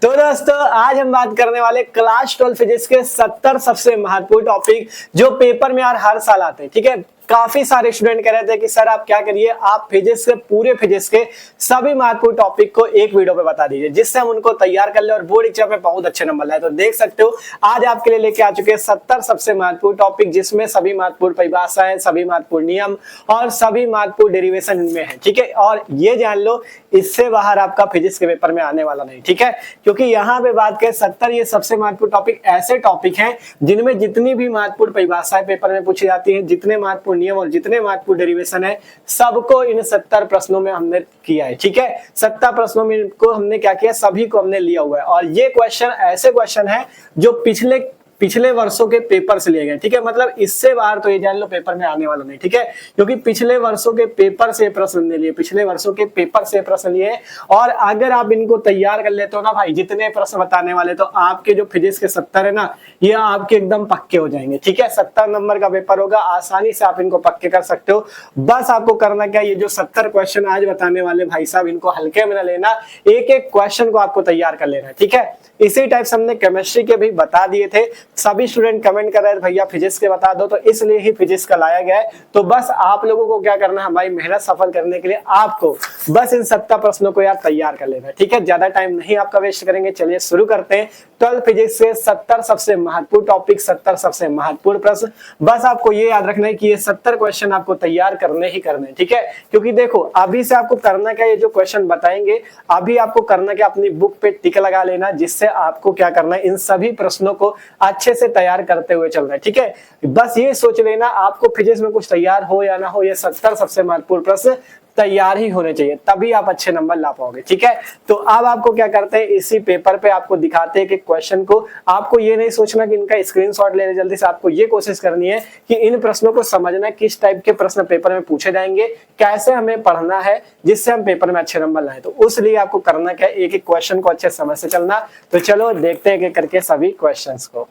तो दोस्तों आज हम बात करने वाले क्लास 12 फिजिक्स के 70 सबसे महत्वपूर्ण टॉपिक जो पेपर में यार हर साल आते हैं। ठीक है, काफी सारे स्टूडेंट कह रहे थे कि सर आप क्या करिए, आप फिजिक्स के पूरे फिजिक्स के सभी महत्वपूर्ण टॉपिक को एक वीडियो पे बता दीजिए जिससे हम उनको तैयार कर ले और बोर्ड एग्जाम में बहुत अच्छे नंबर लाए। तो देख सकते हो आज आपके लिए लेके आ चुके हैं 70 सबसे महत्वपूर्ण टॉपिक जिसमें सभी महत्वपूर्ण परिभाषाएं, सभी महत्वपूर्ण नियम और सभी महत्वपूर्ण डेरिवेशन इनमें है। ठीक है, और ये जान लो इससे बाहर आपका फिजिक्स के पेपर में आने वाला नहीं। ठीक है, क्योंकि यहाँ पे बात करें 70 ये सबसे महत्वपूर्ण टॉपिक ऐसे टॉपिक हैं जिनमें जितनी भी महत्वपूर्ण परिभाषाएं पेपर में पूछी जाती है, जितने महत्वपूर्ण नियम और जितने महत्वपूर्ण डेरिवेशन है, सबको इन 70 प्रश्नों में हमने किया है। ठीक है, 70 प्रश्नों में को हमने क्या किया, सभी को हमने लिया हुआ है। और ये क्वेश्चन ऐसे क्वेश्चन है जो पिछले वर्षों के पेपर से लिए गए। ठीक है, मतलब इससे बाहर तो ये जान लो पेपर में आने वाला नहीं। ठीक है, क्योंकि पिछले वर्षों के पेपर से प्रश्न ने लिए, पिछले वर्षों के पेपर से प्रश्न लिए। और अगर आप इनको तैयार कर लेते हो ना भाई, जितने प्रश्न बताने वाले, तो आपके जो फिजिक्स के 70 है ना, ये आपके एकदम पक्के हो जाएंगे। ठीक है, 70 नंबर का पेपर होगा, आसानी से आप इनको पक्के कर सकते हो। बस आपको करना क्या, ये जो 70 क्वेश्चन आज बताने वाले भाई साहब, इनको हल्के में न लेना, एक एक क्वेश्चन को आपको तैयार कर लेना है। ठीक है, इसी टाइप से हमने केमिस्ट्री के भी बता दिए थे। सभी स्टूडेंट कमेंट कर रहे थे भैया फिजिक्स के बता दो, तो इसलिए ही फिजिक्स का लाया गया है। तो बस आप लोगों को क्या करना है, हमारी मेहनत सफल करने के लिए आपको बस इन 70 प्रश्नों को यार तैयार कर लेना है। ठीक है, ज्यादा टाइम नहीं आपका वेस्ट करेंगे, चलिए शुरू करते हैं 12 फिजिक्स के 70 सबसे महत्वपूर्ण टॉपिक, 70 सबसे महत्वपूर्ण प्रश्न। बस आपको ये याद रखना है कि ये 70 क्वेश्चन आपको तैयार करने ही करने। ठीक है, क्योंकि देखो अभी से आपको करना क्या, ये जो क्वेश्चन बताएंगे अभी आपको करना क्या, अपनी बुक पे टिक लगा लेना, जिससे आपको क्या करना है, इन सभी प्रश्नों को अच्छे से तैयार करते हुए चल रहा है। ठीक है, बस ये सोच लेना आपको फिजिक्स में कुछ तैयार हो या ना हो, ये 70 सबसे महत्वपूर्ण प्रश्न तैयार ही होने चाहिए, तभी आप अच्छे नंबर ला पाओगे। ठीक है, तो अब आपको क्या करते हैं, इसी पेपर पे आपको दिखाते हैं कि क्वेश्चन को, आपको ये नहीं सोचना कि इनका स्क्रीनशॉट ले ले, जल्दी से आपको ये कोशिश करनी है कि इन प्रश्नों को समझना किस टाइप के प्रश्न पेपर में पूछे जाएंगे, कैसे हमें पढ़ना है जिससे हम पेपर में अच्छे नंबर लाएं। तो उसलिए आपको करना क्या, एक एक क्वेश्चन को अच्छे समझ से चलना। तो चलो देखते हैं करके सभी क्वेश्चन को।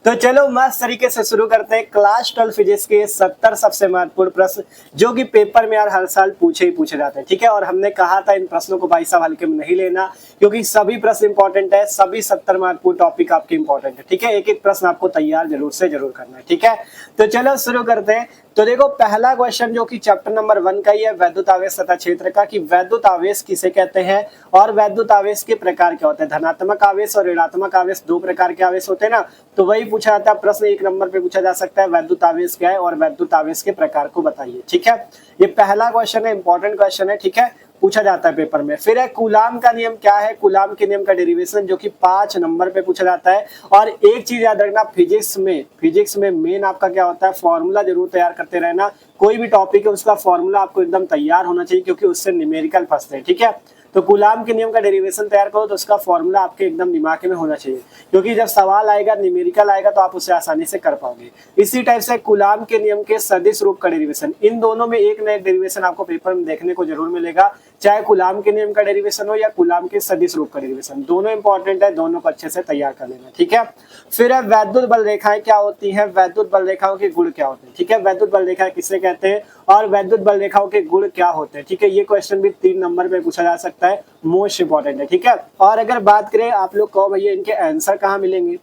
तो चलो मस्त तरीके से शुरू करते हैं क्लास 12 फिजिक्स के 70 सबसे महत्वपूर्ण प्रश्न जो कि पेपर में यार हर साल पूछे जाते हैं। ठीक है, और हमने कहा था इन प्रश्नों को भाई साहब हल्के में नहीं लेना, क्योंकि सभी प्रश्न इंपॉर्टेंट है, सभी 70 महत्वपूर्ण टॉपिक आपके इंपॉर्टेंट है। ठीक है, एक एक प्रश्न आपको तैयार जरूर करना है। ठीक है, तो चलो शुरू करते हैं। तो देखो पहला क्वेश्चन जो कि चैप्टर नंबर 1 का ही है, वैद्युत आवेश तथा क्षेत्र का, कि वैद्युत आवेश किसे कहते हैं और वैद्युत आवेश के प्रकार क्या होते हैं। धनात्मक आवेश और ऋणात्मक आवेश, दो प्रकार के आवेश होते हैं ना, तो वही पूछा जाता है प्रश्न, 1 नंबर पे पूछा जा सकता है वैद्युत आवेश क्या है और वैद्युत आवेश के प्रकार को बताइए। ठीक है, ये पहला क्वेश्चन है, इंपॉर्टेंट क्वेश्चन है। ठीक है, पूछा जाता है पेपर में। फिर है कूलाम का नियम क्या है, कूलाम के नियम का डेरिवेशन जो कि 5 नंबर पे पूछा जाता है। और एक चीज याद रखना, फिजिक्स में मेन आपका क्या होता है, फॉर्मूला जरूर तैयार करते रहना। कोई भी टॉपिक है उसका फॉर्मूला आपको एकदम तैयार होना चाहिए, क्योंकि उससे न्यूमेरिकल फंसते हैं। ठीक है, तो कूलाम के नियम का डेरिवेशन तैयार करो तो उसका फॉर्मूला आपके एकदम दिमाग में होना चाहिए, क्योंकि जब सवाल आएगा न्यूमेरिकल आएगा तो आप उसे आसानी से कर पाओगे। इसी टाइप से कूलाम के नियम के सदिश रूप का डेरिवेशन, इन दोनों में एक न एक डेरिवेशन आपको पेपर में देखने को जरूर मिलेगा, चाहे कूलाम के नियम का डेरिवेशन हो या कूलाम के सदिश रूप का डेरिवेशन, दोनों इंपॉर्टेंट है, दोनों को अच्छे से तैयार कर लेना। ठीक है, फिर है वैद्युत बल रेखाएं क्या होती हैं, वैद्युत बल रेखाओं के गुण क्या होते हैं। ठीक है, वैद्युत बल रेखाएं किसे कहते हैं और वैद्युत बल रेखाओं के गुण क्या होते हैं। ठीक है, ये क्वेश्चन भी 3 नंबर पे पूछा जा सकता है, मोस्ट इंपॉर्टेंट है। ठीक है, और अगर बात करें आप लोग कहो भैया इनके आंसर कहाँ मिलेंगे।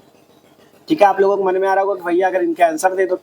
ठीक है, आप लोगों को मन में आ रहा होगा कि भैया अगर इनके आंसर दे दो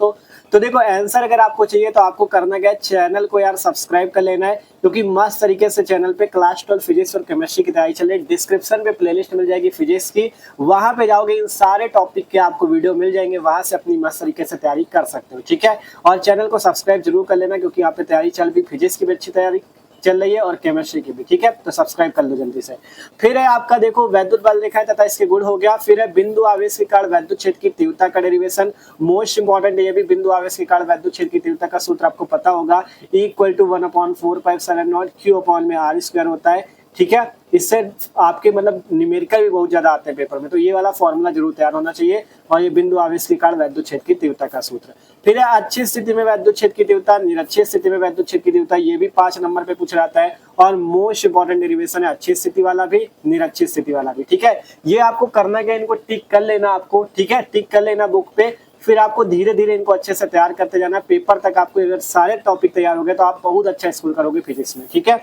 तो देखो आंसर अगर आपको चाहिए तो आपको करना क्या है, चैनल को यार सब्सक्राइब कर लेना है, क्योंकि मस्त तरीके से चैनल पे क्लास 12 फिजिक्स और केमिस्ट्री की तैयारी चल रही है। डिस्क्रिप्शन पे प्लेलिस्ट मिल जाएगी फिजिक्स की, वहां पे जाओगे इन सारे टॉपिक के आपको वीडियो मिल जाएंगे, वहां से अपनी मस्त तरीके से तैयारी कर सकते हो। ठीक है, और चैनल को सब्सक्राइब जरूर कर लेना, क्योंकि यहाँ पे तैयारी चल भी, फिजिक्स की भी अच्छी तैयारी चल रही है और केमिस्ट्री की भी। ठीक है, तो सब्सक्राइब कर लो जल्दी से। फिर है आपका देखो वैद्युत बल रेखा तथा इसके गुण हो गया। फिर है बिंदु आवेश के कारण वैद्युत क्षेत्र की तीव्रता का डेरिवेशन, मोस्ट इंपॉर्टेंट है ये भी। बिंदु आवेश के कारण वैद्युत क्षेत्र की तीव्रता का सूत्र आपको पता होगा, E=1/4πε0 Q/r² होता है। ठीक है, इससे आपके मतलब न्यूमेरिकल भी बहुत ज्यादा आते हैं पेपर में, तो ये वाला फॉर्मूला जरूर तैयार होना चाहिए। और ये बिंदु आवेश के कारण वैद्युत क्षेत्र की तीव्रता का सूत्र। फिर है अच्छी स्थिति में वैद्युत क्षेत्र की तीव्रता, निरक्षीय स्थिति में वैद्युत क्षेत्र की तीव्रता, ये भी 5 नंबर पे पूछा जाता है। और मोस्ट इंपॉर्टेंट डेरिवेशन है अच्छी स्थिति वाला भी, निरक्षीय स्थिति वाला भी। ठीक है, ये आपको करना क्या, इनको टिक कर लेना आपको। ठीक है, टिक कर लेना बुक पे, फिर आपको धीरे धीरे इनको अच्छे से तैयार करते जाना है। पेपर तक आपको अगर सारे टॉपिक तैयार हो गए तो आप बहुत अच्छा स्कोर करोगे फिजिक्स में, ठीक है।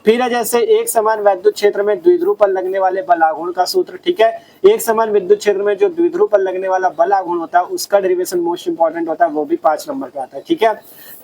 फिर है जैसे एक समान वैद्युत क्षेत्र में द्विध्रुव पर लगने वाले बल आघूर्ण का सूत्र, ठीक है। एक समान विद्युत क्षेत्र में जो द्विध्रुव पर लगने वाला बल आघूर्ण होता है उसका डेरिवेशन मोस्ट इंपॉर्टेंट होता है, वो भी 5 नंबर पे आता है, ठीक है।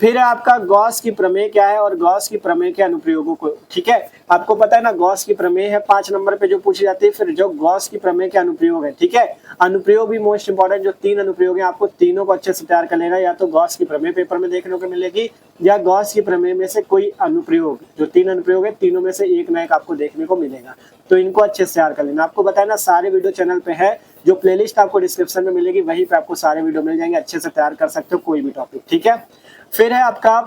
फिर है आपका गॉस की प्रमेय क्या है और गॉस की प्रमेय के अनुप्रयोगों को, ठीक है। आपको पता है ना गॉस की प्रमेय है 5 नंबर पे जो पूछी जाती है। फिर जो गॉस की प्रमेय के अनुप्रयोग है, ठीक है। अनुप्रयोग भी मोस्ट इंपॉर्टेंट, जो 3 अनुप्रयोग है आपको तीनों को अच्छे से तैयार कर लेना। या तो गॉस की प्रमेय पेपर में देखने को मिलेगी या गॉस की प्रमेय में से कोई अनुप्रयोग, जो 3 अनुप्रयोग है तीनों में से एक ना एक आपको देखने को मिलेगा, तो इनको अच्छे से तैयार कर लेना। आपको बताया ना सारे वीडियो चैनल पे है, जो प्लेलिस्ट आपको डिस्क्रिप्शन में मिलेगी वहीं पे आपको सारे वीडियो मिल जाएंगे, अच्छे से तैयार कर सकते हो कोई भी टॉपिक, ठीक है। फिर है आपका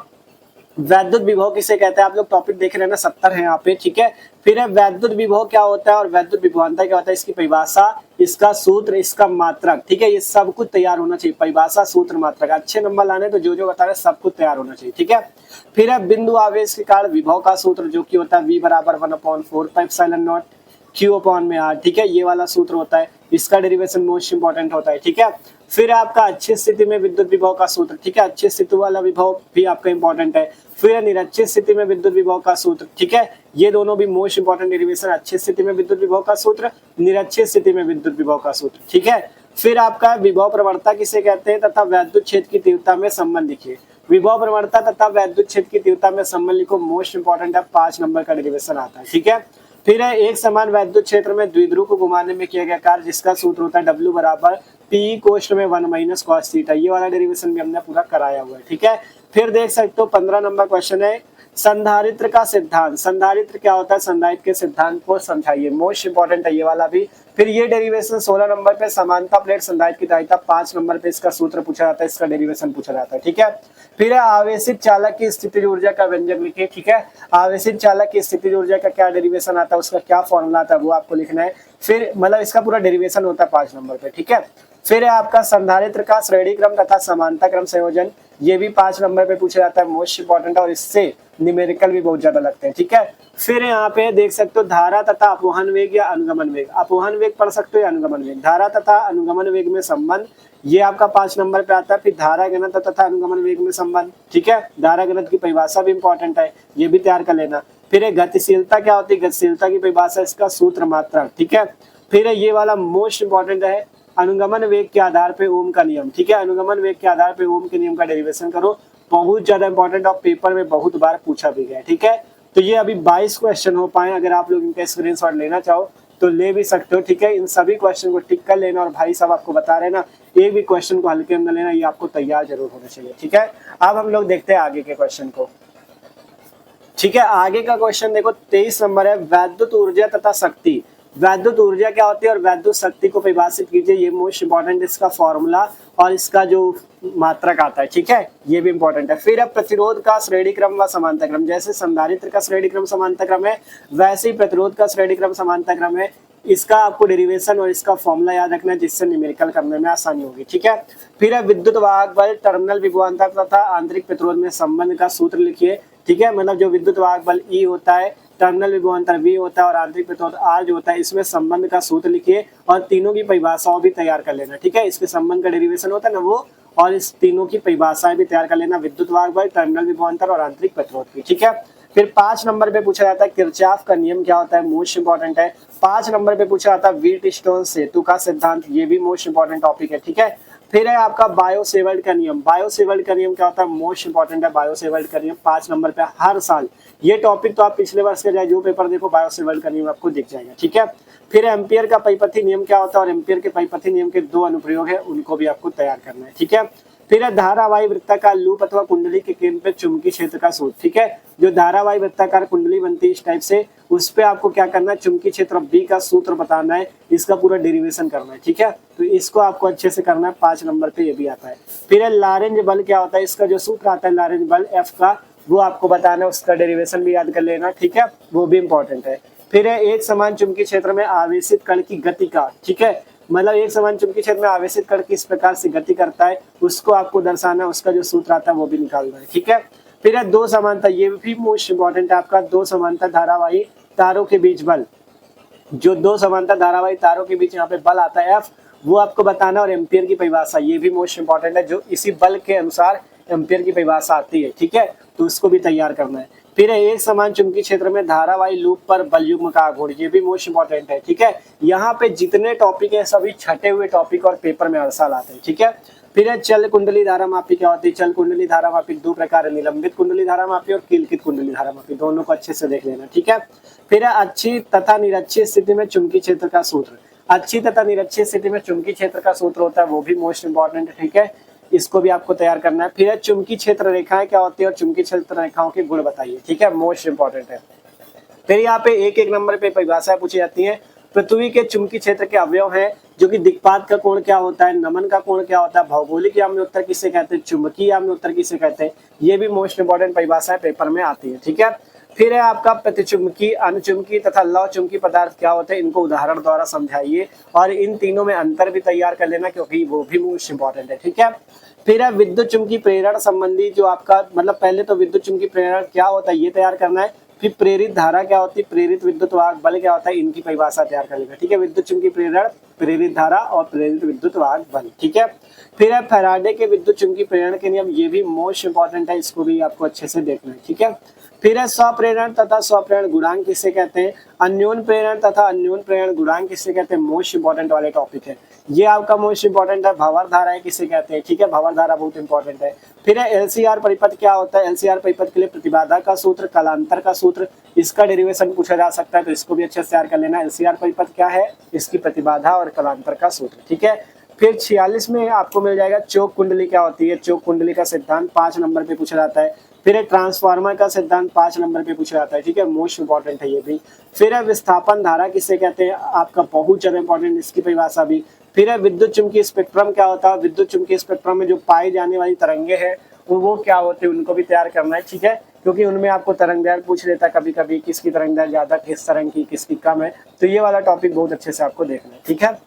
वैद्युत विभव किसे कहते हैं, आप लोग टॉपिक देख रहे हैं ना 70 है यहाँ पे, ठीक है। फिर है वैद्युत विभव क्या होता है और वैद्युत विभवांतर क्या होता है, इसकी परिभाषा, इसका सूत्र, इसका मात्रक, ठीक है। ये सब कुछ तैयार होना चाहिए, परिभाषा, सूत्र, मात्रक। अच्छे नंबर लाने तो जो जो बता रहे सब कुछ तैयार होना चाहिए, ठीक है। फिर है बिंदु आवेश के कारण विभव का सूत्र जो कि होता है V बराबर 1/4πε0 Q/r, ठीक है। ये वाला सूत्र होता है, इसका डेरिवेशन मोस्ट इंपॉर्टेंट होता है, ठीक है। फिर आपका अच्छी स्थिति में विद्युत विभव का सूत्र, ठीक है। अच्छी स्थिति वाला विभव भी आपका इंपॉर्टेंट है। फिर निरक्षित स्थिति में विद्युत विभव का सूत्र, ठीक है। ये दोनों भी मोस्ट इंपॉर्टेंट डेरिवेशन, अच्छी स्थिति में विद्युत विभव का सूत्र, निरक्षित स्थिति में विद्युत विभव का सूत्र, ठीक है। फिर आपका विभव प्रवणता किसे कहते हैं तथा वैद्युत क्षेत्र की तीव्रता में संबंध लिखिए। विभव प्रवणता तथा वैद्युत क्षेत्र की तीव्रता में संबंध लिखो, मोस्ट इंपॉर्टेंट है, 5 नंबर का डेरिवेशन आता है, ठीक है। फिर है एक समान वैद्युत क्षेत्र में द्विध्रुव को घुमाने में किया गया कार्य जिसका सूत्र होता है W बराबर P कोष्ठ में 1 - cos थीटा। ये वाला डेरिवेशन भी हमने पूरा कराया हुआ है, ठीक है। फिर देख सकते हो 15 नंबर क्वेश्चन है संधारित्र का सिद्धांत। संधारित्र क्या होता है, संधारित्र के सिद्धांत को समझाइए, मोस्ट इंपॉर्टेंट है ये वाला भी। फिर ये डेरिवेशन 16 नंबर पे समानता प्लेट संधारित्र की दायित्व, 5 नंबर पे इसका सूत्र पूछा जाता है, इसका डेरिवेशन पूछा जाता है, ठीक है। फिर है आवेशित चालक की स्थितिज ऊर्जा का व्यंजक लिखिए, ठीक है। आवेशित चालक की स्थितिज ऊर्जा का क्या डेरिवेशन आता है, उसका क्या फॉर्मूला आता है वो आपको लिखना है। फिर मतलब इसका पूरा डेरिवेशन होता है 5 नंबर पे, ठीक है। फिर है आपका संधारित्र का श्रेणी क्रम तथा समानता क्रम संयोजन, ये भी 5 नंबर पे पूछा जाता है, मोस्ट इंपॉर्टेंट, और इससे न्यूमेरिकल भी बहुत ज्यादा लगते हैं, ठीक है। फिर यहाँ पे देख सकते हो धारा तथा अपवहन वेग या अनुगमन वेग, अपवहन वेग पढ़ सकते हो या अनुगमन वेग। धारा तथा अनुगमन वेग में संबंध, ये आपका 5 नंबर पे आता है। फिर धारा घनत्व तथा अनुगमन वेग में संबंध, ठीक है। धारा घनत्व की परिभाषा भी इंपॉर्टेंट है, ये भी तैयार कर लेना। फिर गतिशीलता क्या होती है, गतिशीलता की परिभाषा, इसका सूत्र, मात्रक, ठीक है। फिर ये वाला मोस्ट इंपॉर्टेंट है अनुगमन वेग के आधार पे ओम का नियम, ठीक है। अनुगमन वेग के आधार पे ओम के नियम का डेरिवेशन करो, बहुत ज्यादा इंपॉर्टेंट और पेपर में बहुत बार पूछा भी गया, ठीक है। तो ये अभी 22 क्वेश्चन हो पाए, अगर आप लोग इनका स्क्रीनशॉट लेना चाहो तो ले भी सकते हो, ठीक है। इन सभी क्वेश्चन को टिक कर लेना, और भाई साहब आपको बता रहे ना एक भी क्वेश्चन को हल्के में लेना, ये आपको तैयार जरूर होना चाहिए, ठीक है। अब हम लोग देखते हैं आगे के क्वेश्चन को, ठीक है। आगे का क्वेश्चन देखो 23 नंबर है, वैद्युत ऊर्जा तथा शक्ति। वैद्युत ऊर्जा क्या होती है और वैद्युत शक्ति को परिभाषित कीजिए, ये मोस्ट इंपॉर्टेंट, इसका फॉर्मूला और इसका जो मात्रक आता है, ठीक है, ये भी इंपॉर्टेंट है। फिर अब प्रतिरोध का श्रेणी क्रम व समानता क्रम, जैसे संधारित्र का श्रेणी क्रम समानता क्रम है वैसे ही प्रतिरोध का श्रेणी क्रम समानता क्रम है। इसका आपको डेरिवेशन और इसका फॉर्मूला याद रखना है, जिससे न्यूमेरिकल करने में आसानी होगी, ठीक है। फिर है विद्युत वाहक बल, टर्मिनल विभवांतर तथा आंतरिक प्रतिरोध में संबंध का सूत्र लिखिए, ठीक है। मतलब जो विद्युत वाहक बल E होता है, टर्मिनल विभवांतर V होता है और आंतरिक प्रतिरोध R जो होता है, इसमें संबंध का सूत्र लिखिए और तीनों की परिभाषाओं भी तैयार कर लेना, ठीक है। इसके संबंध का डेरिवेशन होता है ना वो, और इस तीनों की परिभाषाएं भी तैयार कर लेना, विद्युत वाहक बल, टर्मिनल विभवांतर और आंतरिक प्रतिरोध की, ठीक है। फिर 5 नंबर पे पूछा जाता है किरचॉफ का नियम क्या होता है, मोस्ट इंपॉर्टेंट है। 5 नंबर पे पूछा जाता है व्हीटस्टोन सेतु का सिद्धांत, ये भी मोस्ट इंपॉर्टेंट टॉपिक है, ठीक है। फिर है आपका बायो-सेवर्ट का नियम। बायो-सेवर्ट का नियम क्या होता है, मोस्ट इंपॉर्टेंट है बायो-सेवर्ट का नियम, 5 नंबर पे हर साल ये टॉपिक, तो आप पिछले वर्ष के जाए जो पेपर देखो बायो-सेवर्ट का नियम आपको दिख जाएगा, ठीक है। फिर एम्पियर का परिपथी नियम क्या होता है और एम्पियर के परिपथी नियम के 2 अनुप्रयोग है, उनको भी आपको तैयार करना है, ठीक है। फिर है धारावाही वृत्ताकार लूप अथवा कुंडली के केंद्र पे चुंबकीय क्षेत्र का सूत्र, ठीक है। जो धारावाही वृत्ताकार कुंडली बनती है इस टाइप से, उस पे आपको क्या करना है, चुंबकीय क्षेत्र B का सूत्र बताना है, इसका पूरा डेरिवेशन करना है, ठीक है। तो इसको आपको अच्छे से करना है, 5 नंबर पे ये भी आता है। फिर है लारेंज बल क्या होता है, इसका जो सूत्र आता है लारेंज बल F का, वो आपको बताना है, उसका डेरिवेशन भी याद कर लेना, ठीक है, वो भी इंपॉर्टेंट है। फिर है एक समान चुंबकीय क्षेत्र में आवेशित कण की गति का, ठीक है, मतलब एक समान चुंबकीय क्षेत्र में आवेशित कण किस प्रकार से गति करता है उसको आपको दर्शाना है, उसका जो सूत्र आता है वो भी निकालना है, ठीक है। फिर है 2 समानता, ये भी मोस्ट इंपॉर्टेंट है आपका, 2 समानता धारावाही तारों के बीच बल। जो 2 समानता धारावाही तारों के बीच यहाँ पे बल आता है F, वो आपको बताना, और एम्पियर की परिभाषा ये भी मोस्ट इंपॉर्टेंट है, जो इसी बल के अनुसार एम्पियर की परिभाषा आती है, ठीक है, तो उसको भी तैयार करना है। फिर एक समान चुंबकीय क्षेत्र में धारावाही लूप पर बलयुग्म का आघूर्ण, ये भी मोस्ट इंपॉर्टेंट है, ठीक है। यहाँ पे जितने टॉपिक है सभी छटे हुए टॉपिक और पेपर में हर साल आते हैं, ठीक है। फिर है चल कुंडली धारा मापी, क्या होती है चल कुंडली धारा मापी, दो प्रकार है, निलंबित कुंडली धारा मापी और कीलकित कुंडली धारा मापी, दोनों को अच्छे से देख लेना, ठीक है। फिर है अच्छी तथा निरक्षीय स्थिति में चुंबकीय क्षेत्र का सूत्र, अच्छी तथा निरक्षीय स्थिति में चुंबकीय क्षेत्र का सूत्र होता है, वो भी मोस्ट इंपॉर्टेंट है, ठीक है, इसको भी आपको तैयार करना है। फिर है चुंबकीय क्षेत्र रेखाएं क्या होती है और चुंबकीय क्षेत्र रेखाओं के गुण बताइए, ठीक है, मोस्ट इंपॉर्टेंट है। फिर यहाँ पे एक एक नंबर पे परिभाषाएं पूछी जाती हैं। पृथ्वी के चुंबकीय क्षेत्र के अवयव हैं, जो कि दिक्पात का कोण क्या होता है, नमन का कोण क्या होता है, भौगोलिक याम्य उत्तर किसे कहते हैं, चुंबकीय याम्य उत्तर किसे कहते हैं, ये भी मोस्ट इंपॉर्टेंट परिभाषाएं पेपर में आती है, ठीक है। फिर है आपका प्रतिचुंबकीय, अनुचुंबकीय तथा लव चुंबकीय पदार्थ क्या होते हैं, इनको उदाहरण द्वारा समझाइए, और इन तीनों में अंतर भी तैयार कर लेना, क्योंकि वो भी मोस्ट इंपॉर्टेंट है, ठीक है। फिर है विद्युत चुंबकीय प्रेरण संबंधी, जो आपका मतलब पहले तो विद्युत चुंबकीय प्रेरण क्या होता है ये तैयार करना है। फिर प्रेरित धारा क्या होती है, प्रेरित विद्युत वाहक बल क्या होता है, इनकी परिभाषा तैयार कर लेना, ठीक है। विद्युत चुंबकीय प्रेरण, प्रेरित धारा और प्रेरित विद्युत वाहक बल, ठीक है। फिर है फैराडे के विद्युत चुंबकीय प्रेरण के नियम, ये भी मोस्ट इंपॉर्टेंट है, इसको भी आपको अच्छे से देखना है, ठीक है। फिर है स्वप्रेरण तथा स्वप्रेरण गुणांक किसे कहते हैं, अन्योन प्रेरण तथा अन्योन प्रेरण गुणांक किसे कहते हैं, मोस्ट इंपॉर्टेंट वाले टॉपिक है, ये आपका मोस्ट इंपॉर्टेंट है। भंवर धाराएं किसे कहते हैं, ठीक है, भंवर धारा बहुत इंपॉर्टेंट है। फिर है एलसीआर परिपथ क्या होता है, एलसीआर परिपथ के लिए प्रतिबाधा का सूत्र, कालांतर का सूत्र, इसका डेरिवेशन पूछा जा सकता है, तो इसको भी अच्छे से तैयार कर लेना। एलसीआर परिपथ क्या है, इसकी प्रतिबाधा और कालांतर का सूत्र, ठीक है। फिर 46 में आपको मिल जाएगा चौक कुंडली क्या होती है, चौक कुंडली का सिद्धांत 5 नंबर पे पूछा जाता है। फिर ट्रांसफार्मर का सिद्धांत 5 नंबर पे पूछा जाता है, ठीक है, मोस्ट इंपॉर्टेंट है ये भी। फिर है विस्थापन धारा किसे कहते हैं, आपका बहुत ज्यादा इंपॉर्टेंट, इसकी परिभाषा भी। फिर है विद्युत चुंबकीय स्पेक्ट्रम क्या होता है, विद्युत चुंबकीय स्पेक्ट्रम में जो पाई जाने वाली तरंगे हैं वो क्या होते हैं, उनको भी तैयार करना है, ठीक है, क्योंकि उनमें आपको तरंगदैर्घ्य पूछ लेता है कभी कभी, किसकी तरंगदैर्घ्य ज्यादा, किस तरंग की, किसकी कम है, तो ये वाला टॉपिक बहुत अच्छे से आपको देखना है, ठीक है।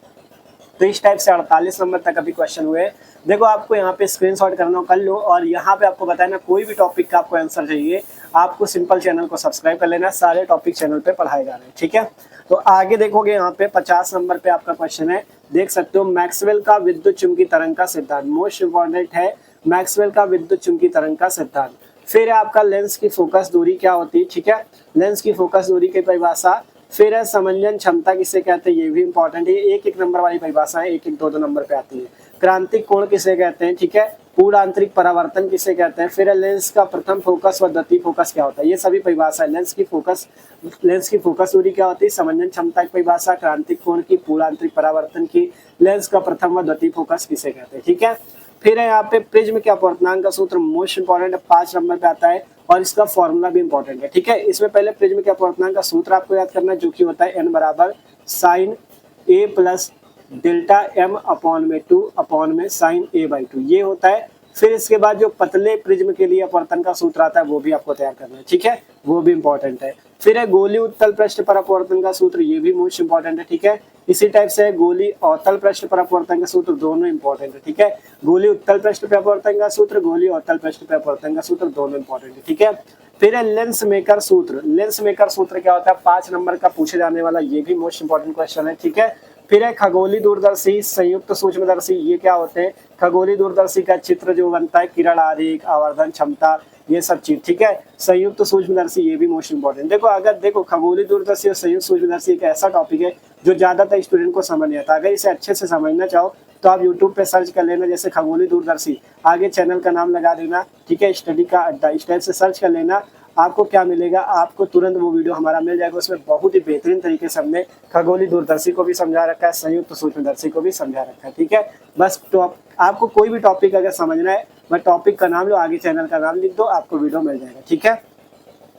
तो इस टाइप से 48 नंबर तक अभी क्वेश्चन हुए। देखो आपको यहाँ पे स्क्रीनशॉट करना कर लो, और यहाँ पे आपको बताया ना कोई भी टॉपिक का आपको आंसर चाहिए, आपको सिंपल चैनल को सब्सक्राइब कर लेना, सारे टॉपिक चैनल पे पढ़ाए जा रहे हैं, ठीक है। तो आगे देखोगे यहाँ पे 50 नंबर पे आपका क्वेश्चन है, देख सकते हो, मैक्सवेल का विद्युत चुंबकीय तरंग का सिद्धांत, मोस्ट इंपॉर्टेंट है, मैक्सवेल का विद्युत चुंबकीय तरंग का सिद्धांत। फिर आपका लेंस की फोकस दूरी क्या होती है, ठीक है, लेंस की फोकस दूरी की परिभाषा। फिर है समंजन क्षमता किसे कहते हैं, ये भी इंपॉर्टेंट है, एक एक नंबर वाली परिभाषा है, एक एक दो नंबर पे आती है। क्रांतिक कोण किसे कहते हैं, ठीक है, पूर्ण आंतरिक परावर्तन किसे कहते हैं। फिर है लेंस का प्रथम फोकस व द्वितीय फोकस क्या होता है, ये सभी परिभाषा है। लेंस की फोकस दूरी क्या होती है, समंजन क्षमता की परिभाषा, क्रांतिक कोण की, पूर्ण आंतरिक परावर्तन की, लेंस का प्रथम व द्वितीय फोकस किसे कहते हैं, ठीक है। फिर है यहाँ पे प्रिज्म के अपवर्तनांक का सूत्र, मोस्ट इंपॉर्टेंट है, 5 नंबर पे आता है, और इसका फॉर्मूला भी इंपॉर्टेंट है, ठीक है। इसमें पहले प्रिज्म के अपवर्तनांक का सूत्र आपको याद करना है, जो कि होता है n बराबर sine a plus delta m upon में 2 अपॉन में साइन a/2, ये होता है। फिर इसके बाद जो पतले प्रिज्म के लिए अपवर्तन का सूत्र आता है वो भी आपको तैयार करना है, ठीक है, वो भी इंपॉर्टेंट है। फिर है गोली उत्तल पृष्ठ पर अपवर्तन का सूत्र, ये भी मोस्ट इंपॉर्टेंट है, ठीक है। इसी टाइप से गोली अवतल पृष्ठ पर अपवर्तन का सूत्र, दोनों इंपॉर्टेंट है, ठीक है। गोली उत्तल पृष्ठ पर अपवर्तन का सूत्र, गोली अवतल पृष्ठ पर अपवर्तन का सूत्र, दोनों इंपॉर्टेंट है, ठीक है। फिर है लेंस मेकर सूत्र, लेंस मेकर सूत्र क्या होता है, 5 नंबर का पूछे जाने वाला, ये भी मोस्ट इंपॉर्टेंट क्वेश्चन है, ठीक है। फिर है खगोली दूरदर्शी, संयुक्त सूक्ष्मदर्शी, ये क्या होते हैं, खगोली दूरदर्शी का चित्र जो बनता है, किरण आरेख, आवर्धन क्षमता, ये सब चीज, ठीक है। संयुक्त सूक्ष्मदर्शी, ये भी मोस्ट इंपॉर्टेंट। देखो अगर देखो खगोली दूरदर्शी और संयुक्त सूक्ष्मदर्शी एक ऐसा टॉपिक है जो ज्यादातर स्टूडेंट को समझ नहीं आता, अगर इसे अच्छे से समझना चाहो तो आप यूट्यूब पे सर्च कर लेना, जैसे खगोली दूरदर्शी, आगे चैनल का नाम लगा देना, ठीक है, स्टडी का अड्डा, इस टाइप से सर्च कर लेना, आपको क्या मिलेगा, आपको तुरंत वो वीडियो हमारा मिल जाएगा। उसमें बहुत ही बेहतरीन तरीके से हमने खगोली दूरदर्शी को भी समझा रखा है, संयुक्त सूक्ष्मदर्शी को भी समझा रखा है, ठीक है। बस तो आपको कोई भी टॉपिक अगर समझना है, मैं टॉपिक का नाम लो, आगे चैनल का नाम लिख दो, आपको वीडियो मिल जाएगा, ठीक है।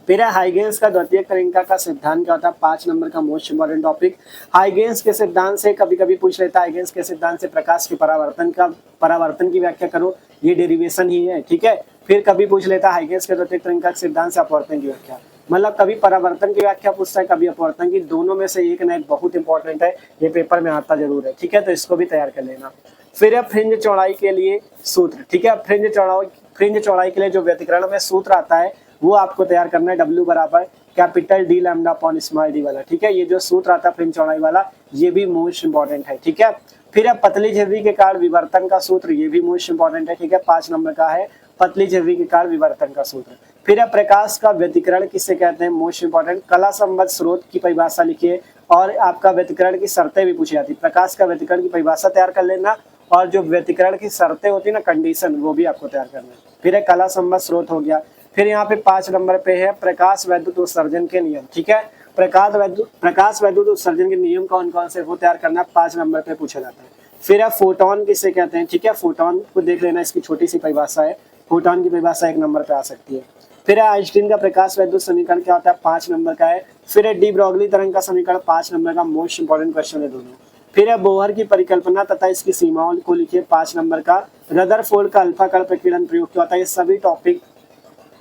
फिर है हाइगेंस का द्वितीयक तरंगिका का सिद्धांत क्या होता है, 5 नंबर का मोस्ट इंपॉर्टेंट टॉपिक। हाइगेंस के सिद्धांत से कभी कभी पूछ लेता है, हाइगेंस के सिद्धांत से प्रकाश के परावर्तन की व्याख्या करो, ये डेरिवेशन ही है, ठीक है। फिर कभी पूछ लेता है हाइगेंस के द्वितीयक तरंगिका सिद्धांत से अपवर्तन की व्याख्या, मतलब कभी परावर्तन की व्याख्या पूछता है, कभी अपवर्तन की, दोनों में से एक ना एक बहुत इंपॉर्टेंट है, ये पेपर में आता जरूर है, ठीक है, तो इसको भी तैयार कर लेना। फिर है फ्रिंज चौड़ाई के लिए सूत्र, ठीक है, फ्रिंज चौड़ाई के लिए जो व्यतिकरण में सूत्र आता है वो आपको तैयार करना है, W बराबर capital D lambda upon small D वाला, ठीक है। ये जो सूत्र आता है फ्रिंज चौड़ाई वाला, ये भी मोस्ट इंपॉर्टेंट है, ठीक है। फिर है पतली झिर्री के कारण विवर्तन का सूत्र, ये भी मोस्ट इंपॉर्टेंट है, ठीक है। 5 नंबर का है पतली झिर्री के कारण विवर्तन का सूत्र। फिर है प्रकाश का व्यतिकरण किसे कहते हैं, मोस्ट इंपॉर्टेंट। कला संबद्ध स्रोत की परिभाषा लिखिए और आपका व्यतिकरण की शर्तें भी पूछी जाती है। प्रकाश का व्यतिकरण की परिभाषा तैयार कर लेना और जो व्यतिकरण की शर्तें होती है ना, कंडीशन, वो भी आपको तैयार करना है। फिर है कला संबद्ध स्रोत हो गया। फिर यहाँ पे 5 नंबर पे है प्रकाश वैद्युत उत्सर्जन के नियम, ठीक है। प्रकाश वैद्युत उत्सर्जन के नियम कौन कौन से, वो तैयार करना 5 नंबर पे पूछा जाता है। फिर है फोटोन किसे कहते हैं, ठीक है। फोटोन को देख लेना, इसकी छोटी सी परिभाषा है, फोटोन की परिभाषा 1 नंबर पे आ सकती है। फिर है आइंस्टीन का प्रकाश वैद्युत समीकरण क्या होता है, 5 नंबर का है। फिर है डी ब्रोगली तरंग का समीकरण 5 नंबर का, मोस्ट इंपॉर्टेंट क्वेश्चन है दोनों। फिर है बोहर की परिकल्पना तथा इसकी सीमाओं को लिखिए, 5 नंबर का। रदरफोर्ड का अल्फा कण प्रकीर्णन प्रयोग क्या होता है, ये सभी टॉपिक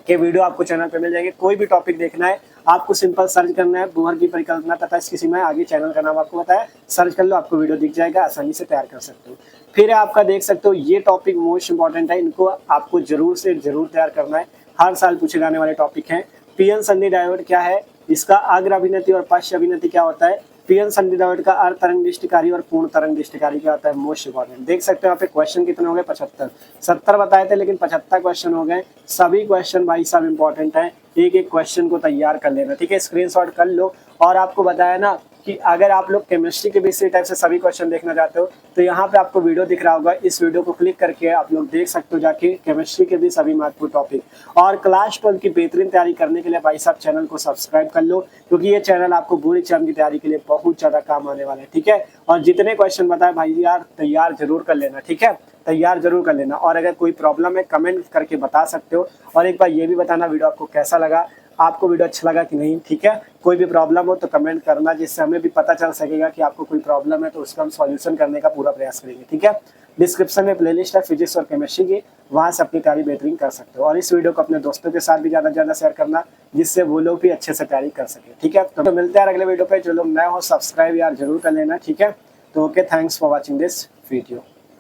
के वीडियो आपको चैनल पे मिल जाएंगे। कोई भी टॉपिक देखना है आपको सिंपल सर्च करना है बोहर की परिकल्पना तथा इसकी सीमाएं, आगे चैनल का नाम आपको बताया, सर्च कर लो, आपको वीडियो दिख जाएगा, आसानी से तैयार कर सकते हो। फिर आपका देख सकते हो ये टॉपिक मोस्ट इंपॉर्टेंट है, इनको आपको जरूर से जरूर तैयार करना है, हर साल पूछे जाने वाले टॉपिक हैं। पीएन संधि डायोड क्या है, इसका अग्र अभिनति और पश्च अभिनति क्या होता है, पीएन संधि डायोड का अर्ध तरंगिष्टकारी और पूर्ण तरंगिष्टकारी क्या होता है, मोस्ट इंपॉर्टेंट। देख सकते हो यहाँ पे क्वेश्चन कितने हो गए, 75, 70 बताए थे लेकिन 75 क्वेश्चन हो गए। सभी क्वेश्चन भाई साहब इंपॉर्टेंट है, एक एक क्वेश्चन को तैयार कर लेना, ठीक है, स्क्रीनशॉट कर लो। और आपको बताया ना कि अगर आप लोग केमिस्ट्री के भी इसी टाइप से सभी क्वेश्चन देखना चाहते हो तो यहाँ पे आपको वीडियो दिख रहा होगा, इस वीडियो को क्लिक करके आप लोग देख सकते हो जाके केमिस्ट्री के भी सभी महत्वपूर्ण टॉपिक। और क्लास 12 की बेहतरीन तैयारी करने के लिए भाई साहब चैनल को सब्सक्राइब कर लो, क्योंकि ये चैनल आपको बोर्ड एग्जाम की तैयारी के लिए बहुत ज्यादा काम आने वाला है, ठीक है। और जितने क्वेश्चन बताए भाई यार तैयार जरूर कर लेना, ठीक है, तैयार जरूर कर लेना। और अगर कोई प्रॉब्लम है कमेंट करके बता सकते हो। और एक बार ये भी बताना वीडियो आपको कैसा लगा, आपको वीडियो अच्छा लगा कि नहीं, ठीक है। कोई भी प्रॉब्लम हो तो कमेंट करना, जिससे हमें भी पता चल सकेगा कि आपको कोई प्रॉब्लम है, तो उसका हम सॉल्यूशन करने का पूरा प्रयास करेंगे, ठीक है। डिस्क्रिप्शन में प्लेलिस्ट है फिजिक्स और केमिस्ट्री की, वहाँ से अपनी तैयारी बेहतरीन कर सकते हो। और इस वीडियो को अपने दोस्तों के साथ भी ज़्यादा से ज़्यादा शेयर करना, जिससे वो लोग भी अच्छे से तैयारी कर सके, ठीक है। तो मिलते हैं अगले वीडियो पे, जो लोग नए हो सब्सक्राइब यार जरूर कर लेना, ठीक है। तो okay, thanks for watching this video.